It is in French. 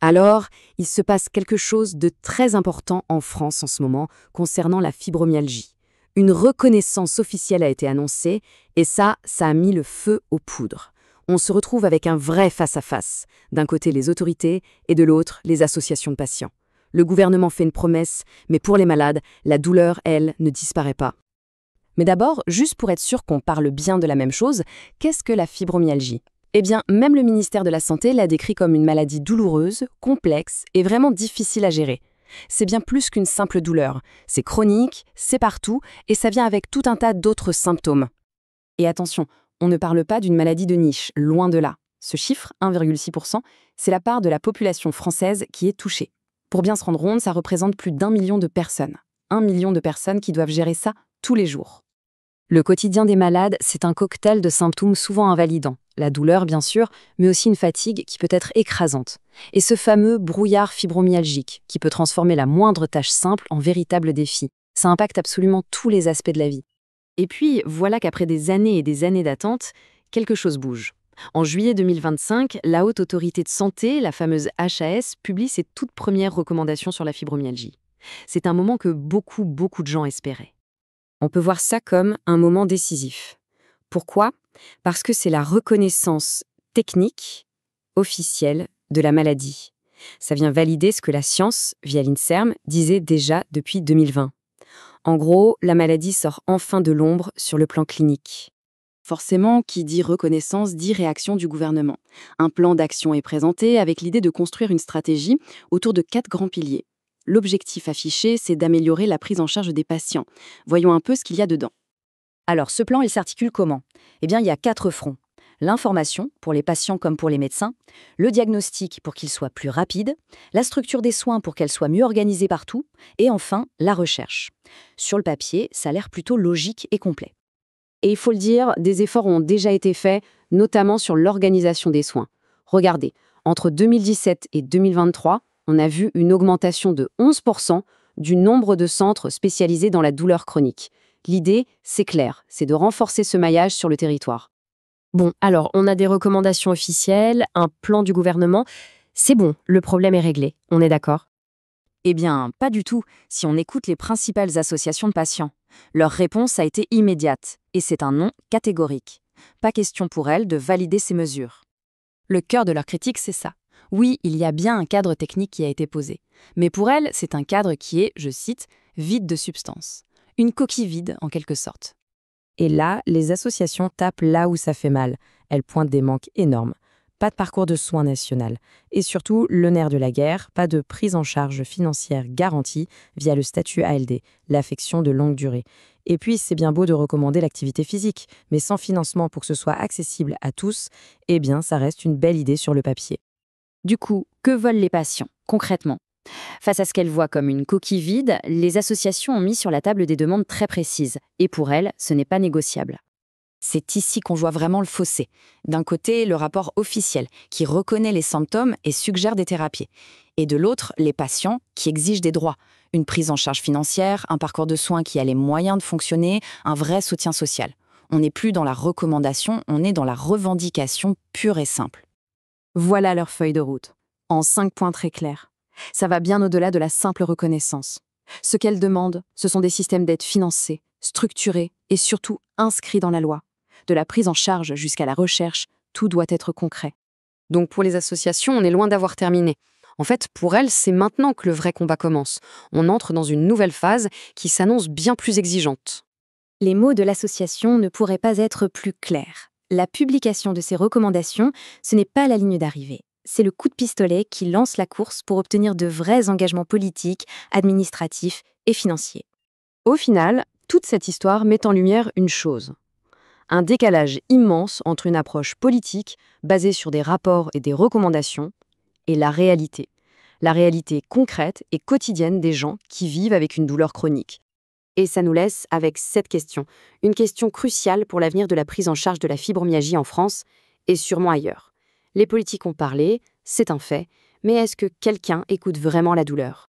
Alors, il se passe quelque chose de très important en France en ce moment concernant la fibromyalgie. Une reconnaissance officielle a été annoncée et ça a mis le feu aux poudres. On se retrouve avec un vrai face-à-face. D'un côté les autorités et de l'autre les associations de patients. Le gouvernement fait une promesse, mais pour les malades, la douleur, elle, ne disparaît pas. Mais d'abord, juste pour être sûr qu'on parle bien de la même chose, qu'est-ce que la fibromyalgie? Eh bien, même le ministère de la Santé l'a décrit comme une maladie douloureuse, complexe et vraiment difficile à gérer. C'est bien plus qu'une simple douleur. C'est chronique, c'est partout et ça vient avec tout un tas d'autres symptômes. Et attention, on ne parle pas d'une maladie de niche, loin de là. Ce chiffre, 1,6%, c'est la part de la population française qui est touchée. Pour bien se rendre compte, ça représente plus d'1 million de personnes. 1 million de personnes qui doivent gérer ça tous les jours. Le quotidien des malades, c'est un cocktail de symptômes souvent invalidants. La douleur, bien sûr, mais aussi une fatigue qui peut être écrasante. Et ce fameux brouillard fibromyalgique, qui peut transformer la moindre tâche simple en véritable défi. Ça impacte absolument tous les aspects de la vie. Et puis, voilà qu'après des années et des années d'attente, quelque chose bouge. En juillet 2025, la Haute Autorité de Santé, la fameuse HAS, publie ses toutes premières recommandations sur la fibromyalgie. C'est un moment que beaucoup de gens espéraient. On peut voir ça comme un moment décisif. Pourquoi? Parce que c'est la reconnaissance technique, officielle, de la maladie. Ça vient valider ce que la science, via l'INSERM, disait déjà depuis 2020. En gros, la maladie sort enfin de l'ombre sur le plan clinique. Forcément, qui dit reconnaissance dit réaction du gouvernement. Un plan d'action est présenté avec l'idée de construire une stratégie autour de 4 grands piliers. L'objectif affiché, c'est d'améliorer la prise en charge des patients. Voyons un peu ce qu'il y a dedans. Alors, ce plan, il s'articule comment? Eh bien, il y a 4 fronts. L'information, pour les patients comme pour les médecins, le diagnostic pour qu'il soit plus rapide, la structure des soins pour qu'elle soit mieux organisée partout, et enfin, la recherche. Sur le papier, ça a l'air plutôt logique et complet. Et il faut le dire, des efforts ont déjà été faits, notamment sur l'organisation des soins. Regardez, entre 2017 et 2023, on a vu une augmentation de 11% du nombre de centres spécialisés dans la douleur chronique. L'idée, c'est clair, c'est de renforcer ce maillage sur le territoire. Bon, alors, on a des recommandations officielles, un plan du gouvernement. C'est bon, le problème est réglé, on est d'accord? Eh bien, pas du tout, si on écoute les principales associations de patients. Leur réponse a été immédiate, et c'est un non catégorique. Pas question pour elles de valider ces mesures. Le cœur de leur critique, c'est ça. Oui, il y a bien un cadre technique qui a été posé. Mais pour elles, c'est un cadre qui est, je cite, vide de substance. Une coquille vide, en quelque sorte. Et là, les associations tapent là où ça fait mal. Elles pointent des manques énormes. Pas de parcours de soins national. Et surtout, le nerf de la guerre, pas de prise en charge financière garantie via le statut ALD, l'affection de longue durée. Et puis, c'est bien beau de recommander l'activité physique, mais sans financement pour que ce soit accessible à tous, eh bien, ça reste une belle idée sur le papier. Du coup, que veulent les patients, concrètement? Face à ce qu'elles voient comme une coquille vide, les associations ont mis sur la table des demandes très précises. Et pour elles, ce n'est pas négociable. C'est ici qu'on voit vraiment le fossé. D'un côté, le rapport officiel, qui reconnaît les symptômes et suggère des thérapies. Et de l'autre, les patients, qui exigent des droits. Une prise en charge financière, un parcours de soins qui a les moyens de fonctionner, un vrai soutien social. On n'est plus dans la recommandation, on est dans la revendication pure et simple. Voilà leur feuille de route, en 5 points très clairs. Ça va bien au-delà de la simple reconnaissance. Ce qu'elles demandent, ce sont des systèmes d'aide financés, structurés et surtout inscrits dans la loi. De la prise en charge jusqu'à la recherche, tout doit être concret. Donc pour les associations, on est loin d'avoir terminé. En fait, pour elles, c'est maintenant que le vrai combat commence. On entre dans une nouvelle phase qui s'annonce bien plus exigeante. Les mots de l'association ne pourraient pas être plus clairs. La publication de ces recommandations, ce n'est pas la ligne d'arrivée. C'est le coup de pistolet qui lance la course pour obtenir de vrais engagements politiques, administratifs et financiers. Au final, toute cette histoire met en lumière une chose. Un décalage immense entre une approche politique basée sur des rapports et des recommandations et la réalité concrète et quotidienne des gens qui vivent avec une douleur chronique. Et ça nous laisse avec cette question, une question cruciale pour l'avenir de la prise en charge de la fibromyalgie en France et sûrement ailleurs. Les politiques ont parlé, c'est un fait, mais est-ce que quelqu'un écoute vraiment la douleur ?